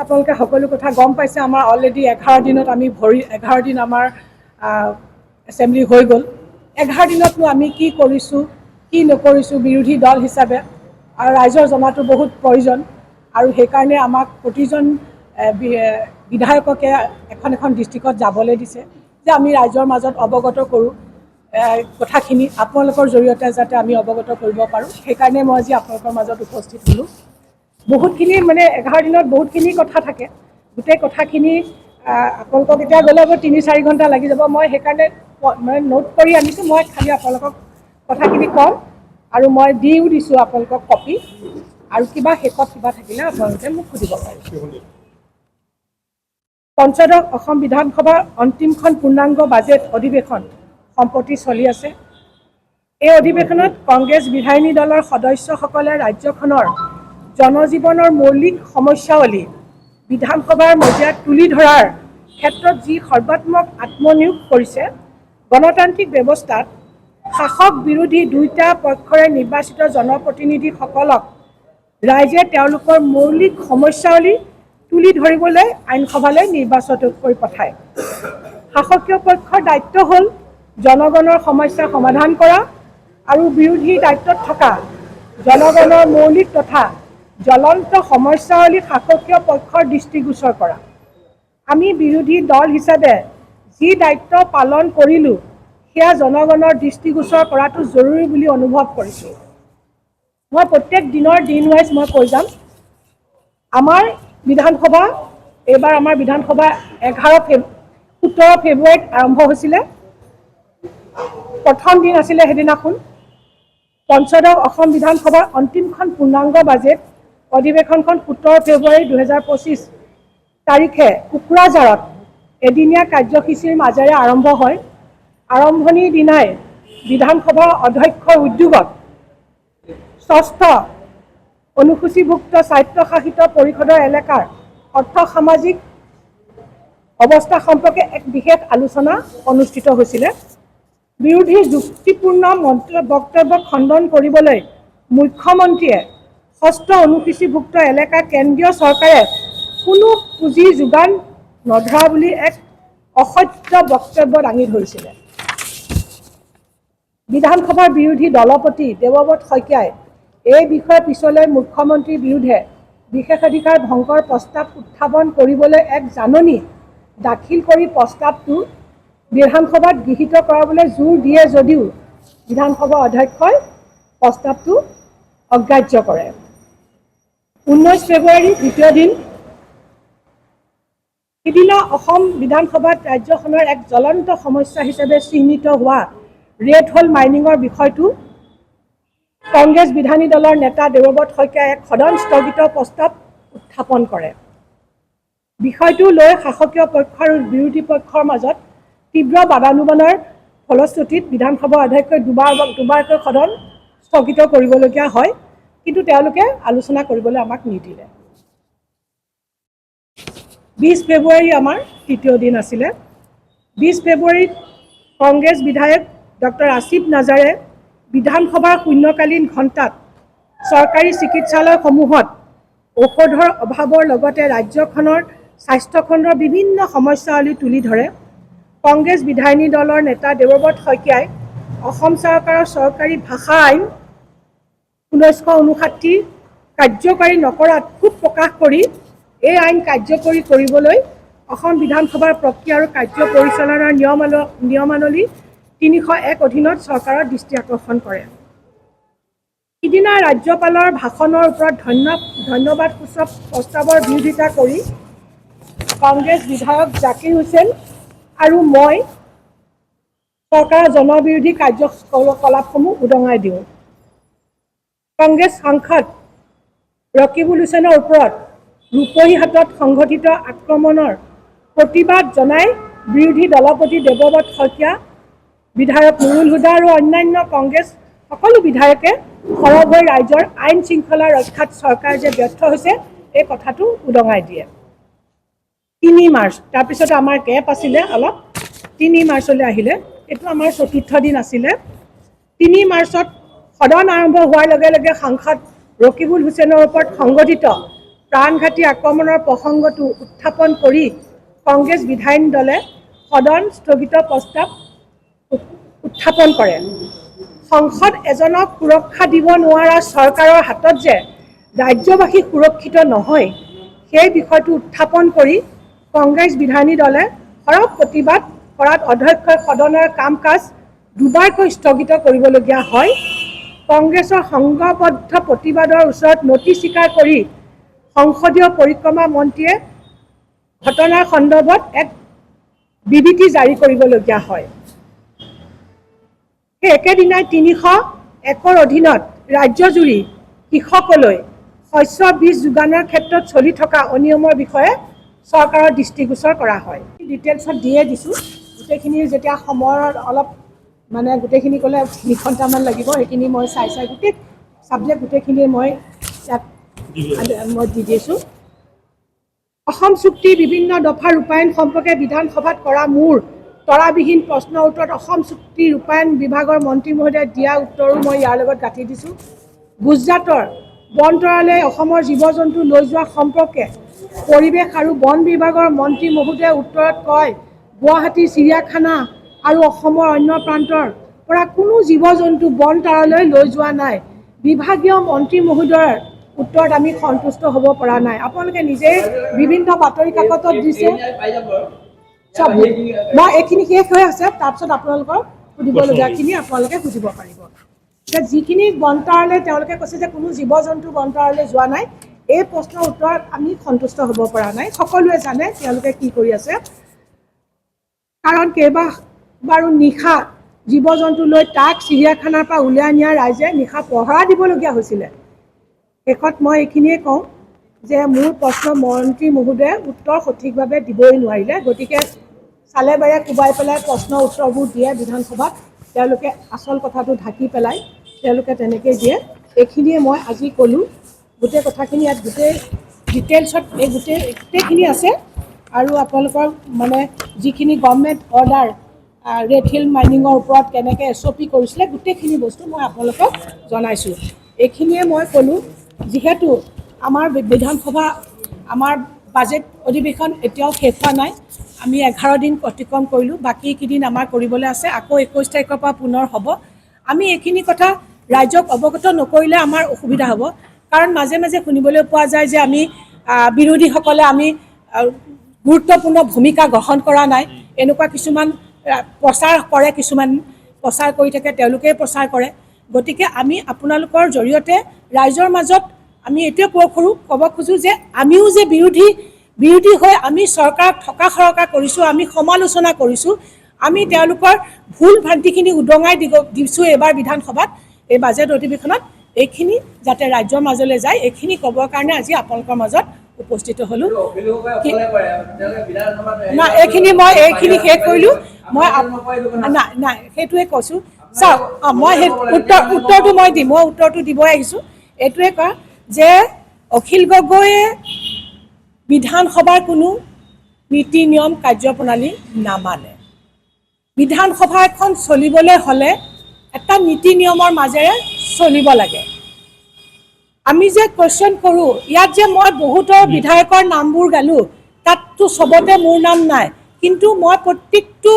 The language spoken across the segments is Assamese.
আপোনালোকে সকলো কথা গম পাইছে। আমাৰ অলৰেডি 11 দিনত আমি 11 দিন আমাৰ এছেম্বলি হৈ গ'ল। 11 দিনতনো আমি কি কৰিছোঁ কি নকৰিছোঁ বিৰোধী দল হিচাপে আৰু ৰাইজৰ জনাটো বহুত প্ৰয়োজন আৰু সেইকাৰণে আমাক প্ৰতিজন বিধায়ককে এখন এখন ডিষ্ট্ৰিক্টত যাবলৈ দিছে যে আমি ৰাইজৰ মাজত অৱগত কৰোঁ কথাখিনি আপোনালোকৰ জৰিয়তে যাতে আমি অৱগত কৰিব পাৰোঁ। সেইকাৰণে মই আজি আপোনালোকৰ মাজত উপস্থিত হ'লোঁ। বহুতখিনি মানে 11 দিনত বহুতখিনি কথা থাকে। গোটেই কথাখিনি আপোনালোকক এতিয়া গ'লে 3-4 ঘণ্টা লাগি যাব। মই সেইকাৰণে মানে নোট কৰি আনিছোঁ। মই খালি আপোনালোকক কথাখিনি কম আৰু মই দিও দিছোঁ আপোনালোকক কপি আৰু কিবা শেষত কিবা থাকিলে আপোনালোকে মোক সুধিব পাৰে। পঞ্চদশ অসম বিধানসভাৰ অন্তিমখন পূৰ্ণাংগ বাজেট অধিৱেশন সম্প্ৰতি চলি আছে। এই অধিৱেশনত কংগ্ৰেছ বিধায়িনী দলৰ সদস্যসকলে ৰাজ্যখনৰ জনজীৱনৰ মৌলিক সমস্যাৱলী বিধানসভাৰ মজিয়াত তুলি ধৰাৰ ক্ষেত্ৰত যি সৰ্বাত্মক আত্মনিয়োগ কৰিছে, গণতান্ত্ৰিক ব্যৱস্থাত শাসক বিৰোধী দুয়োটা পক্ষৰে নিৰ্বাচিত জনপ্ৰতিনিধিসকলক ৰাইজে তেওঁলোকৰ মৌলিক সমস্যাৱলী তুলি ধৰিবলৈ আইনসভালৈ নিৰ্বাচিত কৰি পঠায়। শাসকীয় পক্ষৰ দায়িত্ব হ'ল জনগণৰ সমস্যা সমাধান কৰা আৰু বিৰোধীৰ দায়িত্বত থকা জনগণৰ মৌলিক তথা জ্বলন্ত সমস্যাৱলী শাসকীয় পক্ষৰ দৃষ্টিগোচৰ কৰা। আমি বিৰোধী দল হিচাপে যি দায়িত্ব পালন কৰিলোঁ সেয়া জনগণৰ দৃষ্টিগোচৰ কৰাটো জৰুৰী বুলি অনুভৱ কৰিছোঁ। মই প্ৰত্যেক দিনৰ দিন ৱাইজ মই কৈ যাম। আমাৰ বিধানসভা এইবাৰ আমাৰ বিধানসভা 17 ফেব্ৰুৱাৰীত আৰম্ভ হৈছিলে। প্ৰথম দিন আছিলে সেইদিনাখন। পঞ্চদশ অসম বিধানসভাৰ অন্তিমখন পূৰ্ণাংগ বাজেট অধিৱেশনখন 17 ফেব্ৰুৱাৰী 2025 তাৰিখে কোকৰাঝাৰত এদিনীয়া কাৰ্যসূচীৰ মাজেৰে আৰম্ভ হয়। আৰম্ভণিৰ দিনাই বিধানসভাৰ অধ্যক্ষৰ উদ্যোগত ষষ্ঠ অনুসূচীভুক্ত স্বায়ত্তশাসিত পৰিষদৰ এলেকাৰ অৰ্থ সামাজিক অৱস্থা সম্পৰ্কে এক বিশেষ আলোচনা অনুষ্ঠিত হৈছিলে। বিৰোধীৰ যুক্তিপূৰ্ণ বক্তব্য খণ্ডন কৰিবলৈ মুখ্যমন্ত্ৰীয়ে ষষ্ঠ অনুসূচীভুক্ত এলেকা কেন্দ্ৰীয় চৰকাৰে কোনো পুঁজি যোগান নধৰা বুলি এক অসত্য বক্তব্য দাঙি ধৰিছিলে। বিধানসভাৰ বিৰোধী দলপতি দেৱব্ৰত শইকীয়াই এই বিষয়ে পিছলৈ মুখ্যমন্ত্ৰীৰ বিৰুদ্ধে বিশেষাধিকাৰ ভংগৰ প্ৰস্তাৱ উত্থাপন কৰিবলৈ এক জাননী দাখিল কৰি প্ৰস্তাৱটো বিধানসভাত গৃহীত কৰাবলৈ জোৰ দিয়ে যদিও বিধানসভাৰ অধ্যক্ষই প্ৰস্তাৱটো অগ্ৰাহ্য কৰে। 19 ফেব্ৰুৱাৰী দ্বিতীয় দিন। সিদিনা অসম বিধানসভাত ৰাজ্যখনৰ এক জ্বলন্ত সমস্যা হিচাপে চিহ্নিত হোৱা ৰেড হোল মাইনিঙৰ বিষয়টো কংগ্ৰেছ বিধায়িনী দলৰ নেতা দেৱব্ৰত শইকীয়াই এক সদন স্থগিত প্ৰস্তাৱ উত্থাপন কৰে। বিষয়টো লৈ শাসকীয় পক্ষ আৰু বিৰোধী পক্ষৰ মাজত তীব্ৰ বাদানুবাদৰ ফলশ্ৰুতিত বিধানসভাৰ অধ্যক্ষই দুবাৰকৈ সদন স্থগিত কৰিবলগীয়া হয়, কিন্তু তেওঁলোকে আলোচনা কৰিবলৈ আমাক নিদিলে। 20 ফেব্ৰুৱাৰী আমাৰ তৃতীয় দিন আছিলে। 20 ফেব্ৰুৱাৰীত কংগ্ৰেছ বিধায়ক ডক্টৰ আসিফ নাজাৰে বিধানসভাৰ শূন্যকালীন ঘণ্টাত চৰকাৰী চিকিৎসালয়সমূহত ঔষধৰ অভাৱৰ লগতে ৰাজ্যখনৰ স্বাস্থ্যখণ্ডৰ বিভিন্ন সমস্যাৱলী তুলি ধৰে। কংগ্ৰেছ বিধায়িনী দলৰ নেতা দেৱব্ৰত শইকীয়াই অসম চৰকাৰৰ চৰকাৰী ভাষা আইন 1959 কাৰ্যকাৰী নকৰাত ক্ষোভ প্ৰকাশ কৰি এই আইন কাৰ্যকৰী কৰিবলৈ অসম বিধানসভাৰ প্ৰক্ৰিয়া আৰু কাৰ্য পৰিচালনাৰ নিয়মাৱলী 301 অধীনত চৰকাৰৰ দৃষ্টি আকৰ্ষণ কৰে। সিদিনা ৰাজ্যপালৰ ভাষণৰ ওপৰত ধন্যবাদসূচক প্ৰস্তাৱৰ বিৰোধিতা কৰি কংগ্ৰেছ বিধায়ক জাকিৰ হুছেইন আৰু মই চৰকাৰৰ জনবিৰোধী কাৰ্যকলাপসমূহ উদঙাই দিওঁ। কংগ্ৰেছ সাংসদ ৰকিবুল হুছেইনৰ ওপৰত ৰূপহীহাটত সংঘটিত আক্ৰমণৰ প্ৰতিবাদ জনাই বিৰোধী দলপতি দেৱব্ৰত শইকীয়া, বিধায়ক নুৰুল হুদা আৰু অন্যান্য কংগ্ৰেছ সকলো বিধায়কে সৰব হৈ ৰাইজৰ আইন শৃংখলা ৰক্ষাত চৰকাৰ যে ব্যৰ্থ হৈছে এই কথাটো উদঙাই দিয়ে। 3 মাৰ্চ তাৰপিছত আমাৰ গেপ আছিলে অলপ, 3 মাৰ্চলৈ আহিলে। এইটো আমাৰ চতুৰ্থ দিন আছিলে। 3 মাৰ্চত সদন আৰম্ভ হোৱাৰ লগে লগে সাংসদ ৰকিবুল হুছেইনৰ ওপৰত সংঘটিত প্ৰাণঘাতী আক্ৰমণৰ প্ৰসংগটো উত্থাপন কৰি কংগ্ৰেছ বিধায়িনী দলে সদন স্থগিত প্ৰস্তাৱ উত্থাপন কৰে। সংসদ এজনক সুৰক্ষা দিব নোৱাৰা চৰকাৰৰ হাতত যে ৰাজ্যবাসী সুৰক্ষিত নহয়, সেই বিষয়টো উত্থাপন কৰি কংগ্ৰেছ বিধায়িনী দলে সৰব প্ৰতিবাদ কৰাত অধ্যক্ষই সদনৰ কাম কাজ দুবাৰকৈ স্থগিত কৰিবলগীয়া হয়। কংগ্ৰেছৰ সংঘবদ্ধ প্ৰতিবাদৰ ওচৰত নতি স্বীকাৰ কৰি সংসদীয় পৰিক্ৰমা মন্ত্ৰীয়ে ঘটনাৰ সন্দৰ্ভত এক বিবৃতি জাৰি কৰিবলগীয়া হয়। সেই একেদিনাই ৩০০ অধীনত ৰাজ্যজুৰি কৃষকলৈ শস্য বীজ যোগানৰ ক্ষেত্ৰত চলি থকা অনিয়মৰ বিষয়ে চৰকাৰৰ দৃষ্টিগোচৰ কৰা হয়। ডিটেইলছত দিয়ে দিছোঁ, গোটেইখিনি যেতিয়া সময়ৰ অলপ মানে গোটেইখিনি ক'লে 2 ঘণ্টামান লাগিব। সেইখিনি মই চাই গোটেই ছাবজেক্ট গোটেইখিনি মই ইয়াত দি দিছোঁ। অসম চুক্তিৰ বিভিন্ন দফা ৰূপায়ণ সম্পৰ্কে বিধানসভাত কৰা মোৰ তৰাবিহীন প্ৰশ্নৰ উত্তৰত অসম চুক্তি ৰূপায়ণ বিভাগৰ মন্ত্ৰী মহোদয়ে দিয়া উত্তৰো মই ইয়াৰ লগত গাঁঠি দিছোঁ। গুজৰাটৰ বন তৰালে অসমৰ জীৱ জন্তু লৈ যোৱা সম্পৰ্কে পৰিৱেশ আৰু বন বিভাগৰ মন্ত্ৰী মহোদয়ে উত্তৰত কয়, গুৱাহাটীৰ চিৰিয়াখানা আৰু অসমৰ অন্য প্ৰান্তৰ পৰা কোনো জীৱ জন্তু বন তৰালৈ লৈ যোৱা নাই। বিভাগীয় মন্ত্ৰী মহোদয়ৰ উত্তৰত আমি সন্তুষ্ট হ'ব পৰা নাই। আপোনালোকে নিজেই বিভিন্ন বাতৰি কাকতত দিছে। মই এইখিনি শেষ হৈ আছে, তাৰপিছত আপোনালোকৰ সুধিবলগীয়াখিনি আপোনালোকে সুধিব পাৰিব। যিখিনি বনতাৰলৈ তেওঁলোকে কৈছে যে কোনো জীৱ জন্তু বনতাৰলৈ যোৱা নাই, এই প্ৰশ্নৰ উত্তৰত আমি সন্তুষ্ট হ'ব পৰা নাই। সকলোৱে জানে তেওঁলোকে কি কৰি আছে, কাৰণ কেইবাবাৰো নিশা জীৱ জন্তু লৈ তাক চিৰিয়াখানাৰ পৰা উলিয়াই নিয়া ৰাইজে নিশা পহৰা দিবলগীয়া হৈছিলে। শেষত মই এইখিনিয়ে কওঁ যে মোৰ প্ৰশ্ন মন্ত্ৰী মহোদয়ে উত্তৰ সঠিকভাৱে দিবই নোৱাৰিলে। গতিকে চালে বাৰে কোবাই পেলাই প্ৰশ্নৰ উত্তৰবোৰ দিয়ে বিধানসভাত, তেওঁলোকে আচল কথাটো ঢাকি পেলাই তেওঁলোকে তেনেকৈ দিয়ে। এইখিনিয়ে মই আজি ক'লোঁ। গোটেই কথাখিনি ইয়াত গোটেই ডিটেইলছত এই গোটেইখিনি আছে। আৰু আপোনালোকৰ মানে যিখিনি গভৰ্ণমেণ্ট অৰ্ডাৰ ৰেড হিল মাইনিঙৰ ওপৰত কেনেকৈ SOP কৰিছিলে গোটেইখিনি বস্তু মই আপোনালোকক জনাইছোঁ। এইখিনিয়ে মই ক'লোঁ। যিহেতু আমাৰ বিধানসভা আমাৰ বাজেট অধিৱেশন এতিয়াও শেষ হোৱা নাই, আমি 11 দিন অতিক্ৰম কৰিলোঁ। বাকীকেইদিন আমাৰ কৰিবলৈ আছে। আকৌ 21 তাৰিখৰ পৰা পুনৰ হ'ব। আমি এইখিনি কথা ৰাইজক অৱগত নকৰিলে আমাৰ অসুবিধা হ'ব, কাৰণ মাজে মাজে শুনিবলৈ পোৱা যায় যে আমি বিৰোধীসকলে আমি গুৰুত্বপূৰ্ণ ভূমিকা গ্ৰহণ কৰা নাই, এনেকুৱা কিছুমান প্ৰচাৰ কৰে, কিছুমান প্ৰচাৰ কৰি থাকে, তেওঁলোকেই প্ৰচাৰ কৰে। গতিকে আমি আপোনালোকৰ জৰিয়তে ৰাইজৰ মাজত আমি এইটোৱে ক'ব খোজোঁ যে আমিও যে বিৰোধী হৈ আমি চৰকাৰক থকা সৰকা কৰিছোঁ, আমি সমালোচনা কৰিছোঁ, আমি তেওঁলোকৰ ভুল ভ্ৰান্তিখিনি উদঙাই দিছোঁ এইবাৰ বিধানসভাত এই বাজেট অধিৱেশনত। এইখিনি যাতে ৰাজ্যৰ মাজলৈ যায়, এইখিনি ক'বৰ কাৰণে আজি আপোনালোকৰ মাজত উপস্থিত হ'লোঁ। নাই, এইখিনি শেষ কৰিলোঁ। মই নাই সেইটোৱে কৈছোঁ। চাওক, মই সেই উত্তৰটো মই দিম, মই উত্তৰটো দিবই আহিছোঁ। এইটোৱে কোৱা যে অখিল গগৈয়ে বিধানসভাৰ কোনো নীতি নিয়ম কাৰ্যপ্ৰণালী নামানে। বিধানসভা এখন চলিবলৈ হ'লে এটা নীতি নিয়মৰ মাজেৰে চলিব লাগে। আমি যে কুৱেশ্যন কৰোঁ, ইয়াত যে মই বহুতৰ বিধায়কৰ নামবোৰ গালোঁ, তাততো চবতে মোৰ নাম নাই, কিন্তু মই প্ৰত্যেকটো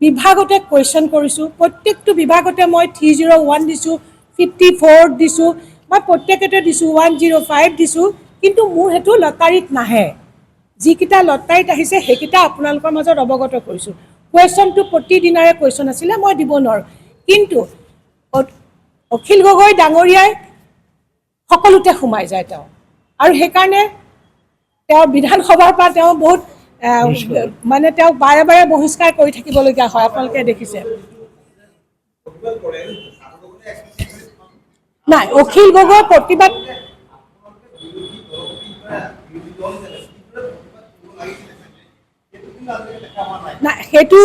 বিভাগতে কুৱেশ্যন কৰিছোঁ। প্ৰত্যেকটো বিভাগতে মই 301 দিছোঁ, 54 দিছোঁ, মই প্ৰত্যেকতে দিছোঁ, 105 দিছোঁ, কিন্তু মোৰ সেইটো লটাৰীত নাহে। যিকেইটা লটাৰীত আহিছে সেইকেইটা আপোনালোকৰ মাজত অৱগত কৰিছোঁ। কুৱেশ্যনটো প্ৰতিদিনাৰে কুৱেশ্যন আছিলে, মই দিব নোৱাৰোঁ। কিন্তু অখিল গগৈ ডাঙৰীয়াই সকলোতে সোমাই যায় তেওঁ, আৰু সেইকাৰণে তেওঁ বিধানসভাৰ পৰা তেওঁ বহুত মানে তেওঁক বাৰে বাৰে বহিষ্কাৰ কৰি থাকিবলগীয়া হয়, আপোনালোকে দেখিছে। নাই, অখিল গগৈ প্ৰতিবাদ নাই, সেইটো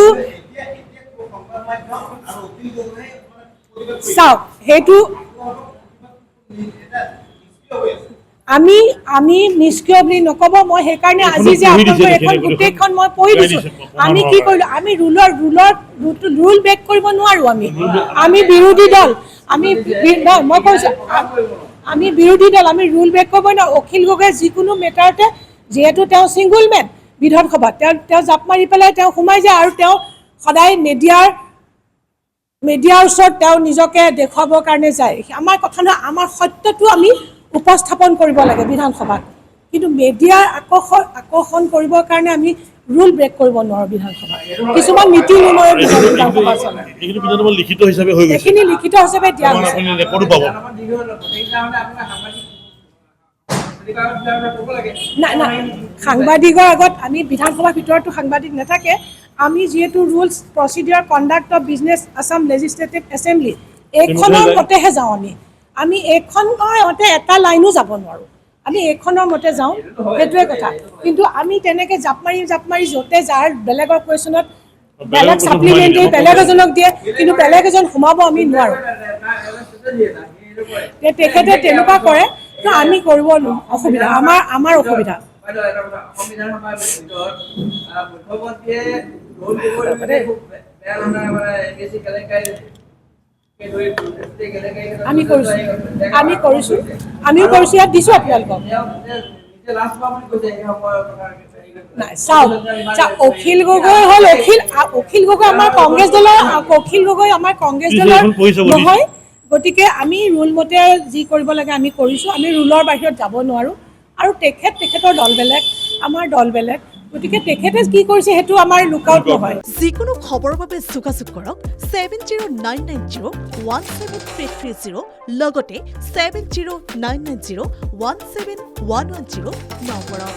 চাওক, সেইটো আমি নিষ্ক্ৰিয় বুলি নক'ব। মই সেইকাৰণে আজি যে আপোনালোকৰ এখন গোটেইখন মই পঢ়ি দিছোঁ। আমি কি কৰিলোঁ, আমি ৰুল ব্ৰেক কৰিব নোৱাৰোঁ। আমি বিৰোধী দল, মই কৈছোঁ আমি বিৰোধী দল, আমি ৰুল ব্ৰেক কৰিব নোৱাৰোঁ। অখিল গগৈয়ে যিকোনো মেটাৰতে, যিহেতু তেওঁ ছিংগুল মেন বিধানসভাত, তেওঁ জাপ মাৰি পেলাই তেওঁ সোমাই যায় আৰু তেওঁ সদায় মিডিয়াৰ ওচৰত তেওঁ নিজকে দেখুৱাবৰ কাৰণে যায়। আমাৰ কথা নহয়, আমাৰ সত্যটো আমি উপস্থাপন কৰিব লাগে বিধানসভাত, কিন্তু মিডিয়াৰ আকৰ্ষণ কৰিবৰ কাৰণে আমি ৰুল ব্ৰেক কৰিব নোৱাৰোঁ বিধানসভাত। কিছুমান নীতি নিয়মেৰে বিধানসভা চলে, সেইখিনি লিখিত হিচাপে দিয়া হৈছে। নাই নাই, সাংবাদিকৰ আগত আমি বিধানসভাৰ ভিতৰতো সাংবাদিক নাথাকে। আমি যিহেতু rules procedure conduct of business Assam legislative assembly এইখনৰ মতেহে যাওঁ। আমি এইখনৰ মতে এটা লাইনো যাব নোৱাৰোঁ, আমি এইখনৰ মতে যাওঁ, সেইটোৱে কথা। কিন্তু আমি তেনেকৈ জাপ মাৰি য'তে যাৰ বেলেগৰ কুৱেশ্যনত বেলেগ ছাপ্লিমেণ্টেৰী বেলেগ এজনক দিয়ে, কিন্তু বেলেগ এজন সোমাব আমি নোৱাৰোঁ। তেখেতে তেনেকুৱা কৰে, তো আমি কৰিব অসুবিধা, আমাৰ অসুবিধা। আমি কৰিছোঁ ইয়াত দিছোঁ আপোনালোকক। নাই চাওক, অখিল গগৈ হ'ল অখিল গগৈ আমাৰ কংগ্ৰেছ দলৰ নহয়। গতিকে আমি ৰুল মতে যি কৰিব লাগে আমি কৰিছোঁ, আমি ৰুলৰ বাহিৰত যাব নোৱাৰোঁ। আৰু তেখেতৰ দল বেলেগ, আমাৰ দল বেলেগ, গতিকে তেখেতে কি কৰিছে সেইটো আমাৰ লুকআউট নহয়। যিকোনো খবৰৰ বাবে যোগাযোগ কৰক 7099017330 লগতে 7099017110 নম্বৰত।